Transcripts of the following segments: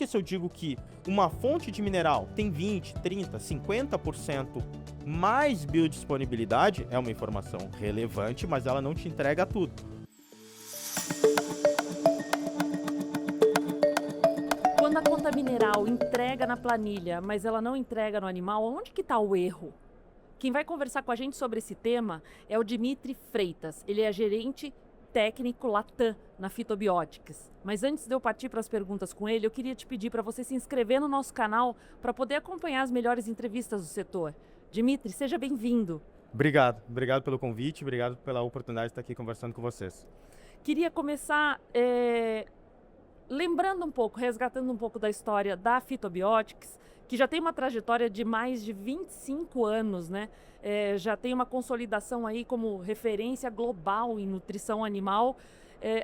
Porque se eu digo que uma fonte de mineral tem 20, 30, 50% mais biodisponibilidade, é uma informação relevante, mas ela não te entrega tudo. Quando a conta mineral entrega na planilha, mas ela não entrega no animal, onde que está o erro? Quem vai conversar com a gente sobre esse tema é o Dimitri Freitas. Ele é gerente técnico Latam na Fitobiotics. Mas antes de eu partir para as perguntas com ele, eu queria te pedir para você se inscrever no nosso canal para poder acompanhar as melhores entrevistas do setor. Dimitri, seja bem-vindo. Obrigado pelo convite, obrigado pela oportunidade de estar aqui conversando com vocês. Queria começar lembrando um pouco, resgatando um pouco da história da Fitobiotics, que já tem uma trajetória de mais de 25 anos, né? Já tem uma consolidação aí como referência global em nutrição animal.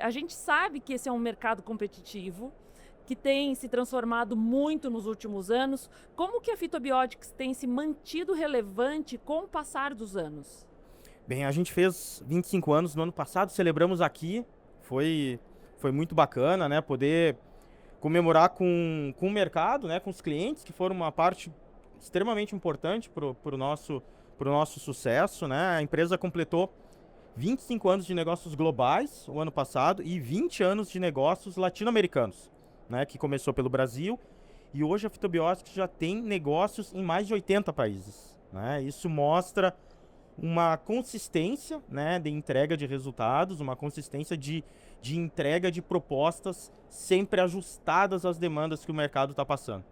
A gente sabe que esse é um mercado competitivo, que tem se transformado muito nos últimos anos. Como que a Fitobiotics tem se mantido relevante com o passar dos anos? Bem, a gente fez 25 anos no ano passado, celebramos aqui, foi muito bacana, né, poder comemorar com o mercado, né, com os clientes, que foram uma parte extremamente importante pro nosso sucesso, né. A empresa completou 25 anos de negócios globais o ano passado e 20 anos de negócios latino-americanos, né, que começou pelo Brasil, e hoje a Fitobiotics já tem negócios em mais de 80 países, né. Isso mostra uma consistência, né, de entrega de resultados, uma consistência de entrega de propostas sempre ajustadas às demandas que o mercado está passando.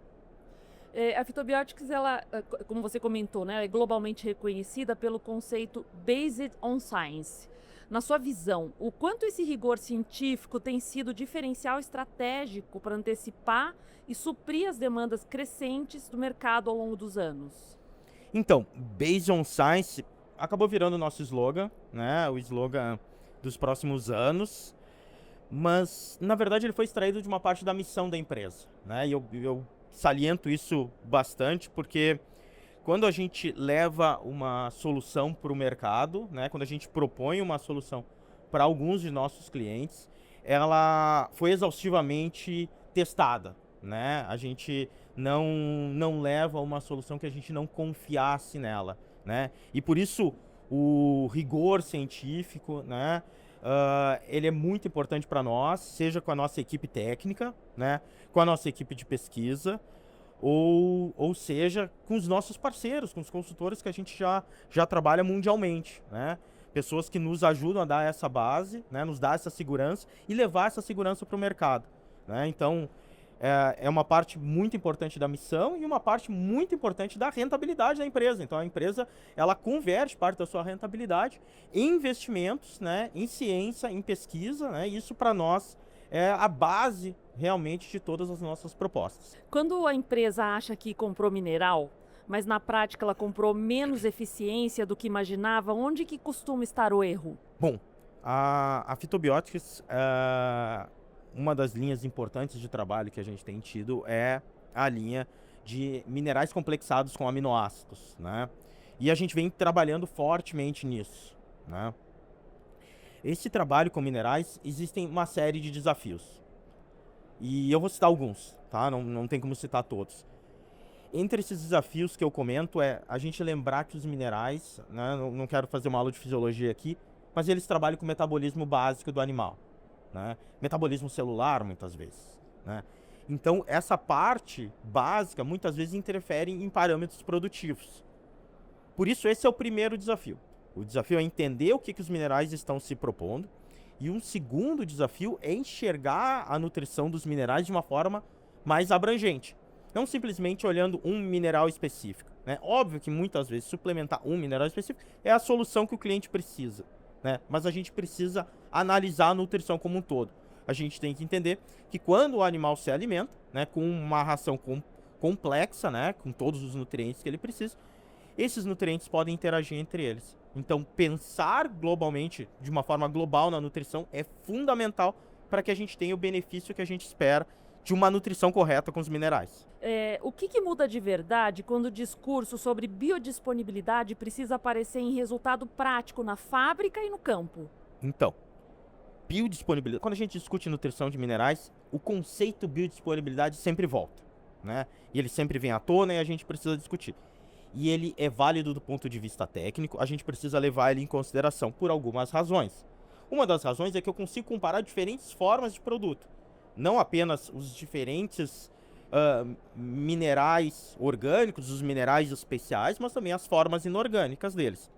A Fitobiotics, ela, como você comentou, né, é globalmente reconhecida pelo conceito Based on Science. Na sua visão, o quanto esse rigor científico tem sido diferencial estratégico para antecipar e suprir as demandas crescentes do mercado ao longo dos anos? Então, Based on Science acabou virando o nosso slogan, né, o slogan dos próximos anos, mas na verdade ele foi extraído de uma parte da missão da empresa, né, e eu saliento isso bastante porque quando a gente leva uma solução para o mercado, né, quando a gente propõe uma solução para alguns de nossos clientes, ela foi exaustivamente testada, né? A gente não leva uma solução que a gente não confiasse nela, né? E por isso o rigor científico, né? Ele é muito importante para nós, seja com a nossa equipe técnica, né? Com a nossa equipe de pesquisa, ou seja, com os nossos parceiros, com os consultores que a gente já trabalha mundialmente, né? Pessoas que nos ajudam a dar essa base, né? Nos dar essa segurança e levar essa segurança para o mercado, né? Então, é uma parte muito importante da missão e uma parte muito importante da rentabilidade da empresa. Então, a empresa, ela converte parte da sua rentabilidade em investimentos, né? Em ciência, em pesquisa, né? Isso para nós é a base realmente de todas as nossas propostas. Quando a empresa acha que comprou mineral, mas na prática ela comprou menos eficiência do que imaginava, onde que costuma estar o erro? Bom, a Fitobiotics, uma das linhas importantes de trabalho que a gente tem tido é a linha de minerais complexados com aminoácidos, né? E a gente vem trabalhando fortemente nisso, né? Esse trabalho com minerais, existem uma série de desafios. E eu vou citar alguns, tá? Não tem como citar todos. Entre esses desafios que eu comento é a gente lembrar que os minerais, né, não quero fazer uma aula de fisiologia aqui, mas eles trabalham com o metabolismo básico do animal, né? Metabolismo celular, muitas vezes, né? Então, essa parte básica, muitas vezes, interfere em parâmetros produtivos. Por isso, esse é o primeiro desafio. O desafio é entender o que os minerais estão se propondo. E um segundo desafio é enxergar a nutrição dos minerais de uma forma mais abrangente. Não simplesmente olhando um mineral específico, né? Óbvio que muitas vezes suplementar um mineral específico é a solução que o cliente precisa, né? Mas a gente precisa analisar a nutrição como um todo. A gente tem que entender que quando o animal se alimenta, né, com uma ração complexa, né, com todos os nutrientes que ele precisa, esses nutrientes podem interagir entre eles. Então, pensar globalmente, de uma forma global na nutrição, é fundamental para que a gente tenha o benefício que a gente espera de uma nutrição correta com os minerais. O que muda de verdade quando o discurso sobre biodisponibilidade precisa aparecer em resultado prático na fábrica e no campo? Então, biodisponibilidade. Quando a gente discute nutrição de minerais, o conceito biodisponibilidade sempre volta, né? E ele sempre vem à tona e a gente precisa discutir. E ele é válido do ponto de vista técnico, a gente precisa levar ele em consideração por algumas razões. Uma das razões é que eu consigo comparar diferentes formas de produto, não apenas os diferentes minerais orgânicos, os minerais especiais, mas também as formas inorgânicas deles.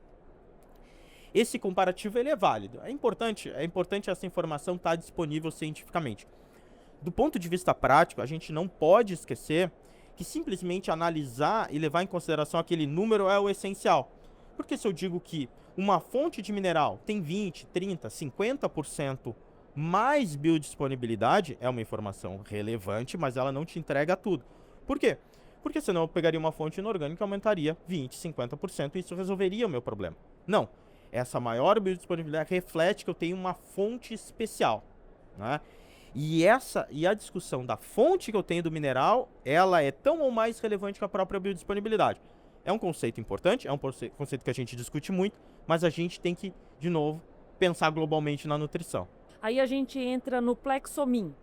Esse comparativo ele é válido. É importante essa informação estar disponível cientificamente. Do ponto de vista prático, a gente não pode esquecer que simplesmente analisar e levar em consideração aquele número é o essencial. Porque se eu digo que uma fonte de mineral tem 20, 30, 50% mais biodisponibilidade, é uma informação relevante, mas ela não te entrega tudo. Por quê? Porque senão eu pegaria uma fonte inorgânica e aumentaria 20, 50% e isso resolveria o meu problema. Não. Essa maior biodisponibilidade reflete que eu tenho uma fonte especial, né? E a discussão da fonte que eu tenho do mineral, ela é tão ou mais relevante que a própria biodisponibilidade. É um conceito importante, é um conceito que a gente discute muito, mas a gente tem que, de novo, pensar globalmente na nutrição. Aí a gente entra no Plexomin.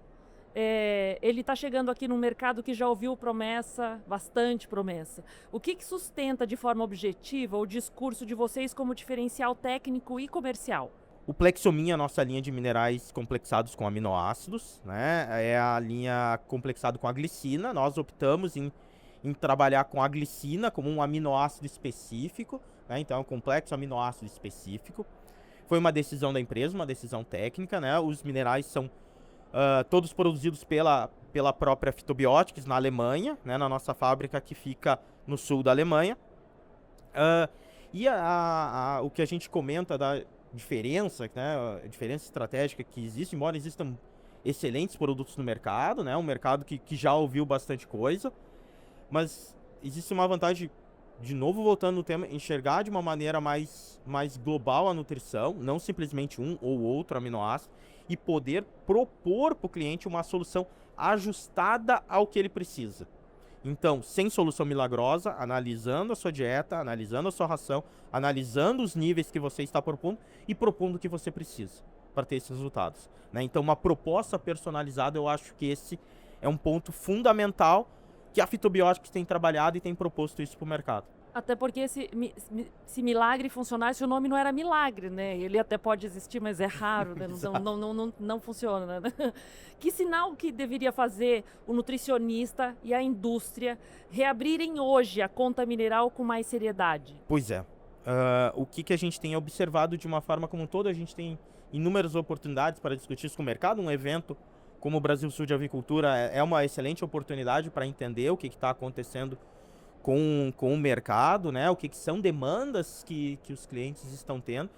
Ele está chegando aqui num mercado que já ouviu promessa, bastante promessa. O que sustenta de forma objetiva o discurso de vocês como diferencial técnico e comercial? O Plexomin é a nossa linha de minerais complexados com aminoácidos, né? É a linha complexado com a glicina. Nós optamos em trabalhar com a glicina como um aminoácido específico, né? Então é um complexo aminoácido específico. Foi uma decisão da empresa, uma decisão técnica, né? Os minerais são todos produzidos pela própria Phytobiotics na Alemanha, né? Na nossa fábrica que fica no sul da Alemanha. O que a gente comenta da diferença, né? A diferença estratégica que existe, embora existam excelentes produtos no mercado, né? Um mercado que já ouviu bastante coisa, mas existe uma vantagem, de novo voltando no tema, enxergar de uma maneira mais global a nutrição, não simplesmente um ou outro aminoácido, e poder propor para o cliente uma solução ajustada ao que ele precisa. Então, sem solução milagrosa, analisando a sua dieta, analisando a sua ração, analisando os níveis que você está propondo e propondo o que você precisa para ter esses resultados, né? Então, uma proposta personalizada, eu acho que esse é um ponto fundamental que a Phytobiotics tem trabalhado e tem proposto isso para o mercado. Até porque se milagre funcionasse, o nome não era milagre, né? Ele até pode existir, mas é raro, né? Não funciona, né? Que sinal que deveria fazer o nutricionista e a indústria reabrirem hoje a conta mineral com mais seriedade? Pois é. O que a gente tem observado de uma forma como um todo, a gente tem inúmeras oportunidades para discutir isso com o mercado. Um evento como o Brasil Sul de Avicultura é uma excelente oportunidade para entender o que está acontecendo com o mercado, né? O que são demandas que os clientes estão tendo.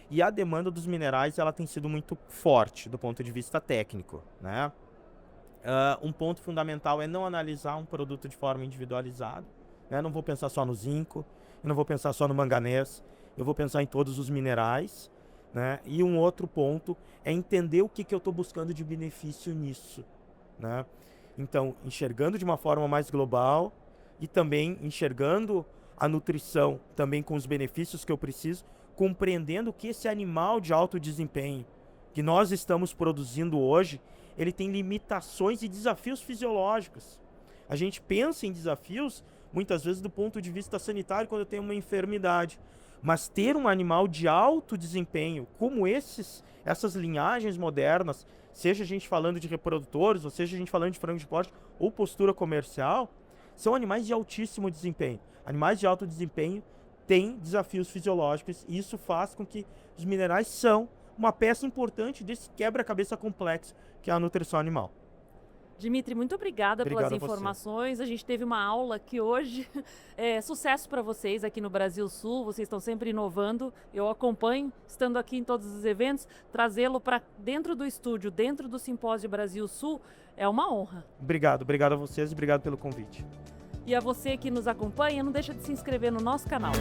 E a demanda dos minerais ela tem sido muito forte do ponto de vista técnico, né? Um ponto fundamental é não analisar um produto de forma individualizada, né? Não vou pensar só no zinco, eu não vou pensar só no manganês, eu vou pensar em todos os minerais, né? E um outro ponto é entender o que eu estou buscando de benefício nisso, né? Então, enxergando de uma forma mais global e também enxergando a nutrição também com os benefícios que eu preciso, compreendendo que esse animal de alto desempenho que nós estamos produzindo hoje, ele tem limitações e desafios fisiológicos. A gente pensa em desafios, muitas vezes, do ponto de vista sanitário, quando eu tenho uma enfermidade. Mas ter um animal de alto desempenho, como essas linhagens modernas, seja a gente falando de reprodutores, ou seja a gente falando de frango de corte ou postura comercial, são animais de altíssimo desempenho. Animais de alto desempenho têm desafios fisiológicos e isso faz com que os minerais são uma peça importante desse quebra-cabeça complexo que é a nutrição animal. Dimitri, muito obrigada pelas informações. A gente teve uma aula aqui hoje. Sucesso para vocês aqui no Brasil Sul. Vocês estão sempre inovando. Eu acompanho, estando aqui em todos os eventos, trazê-lo para dentro do estúdio, dentro do Simpósio Brasil Sul, é uma honra. Obrigado a vocês e obrigado pelo convite. E a você que nos acompanha, não deixa de se inscrever no nosso canal.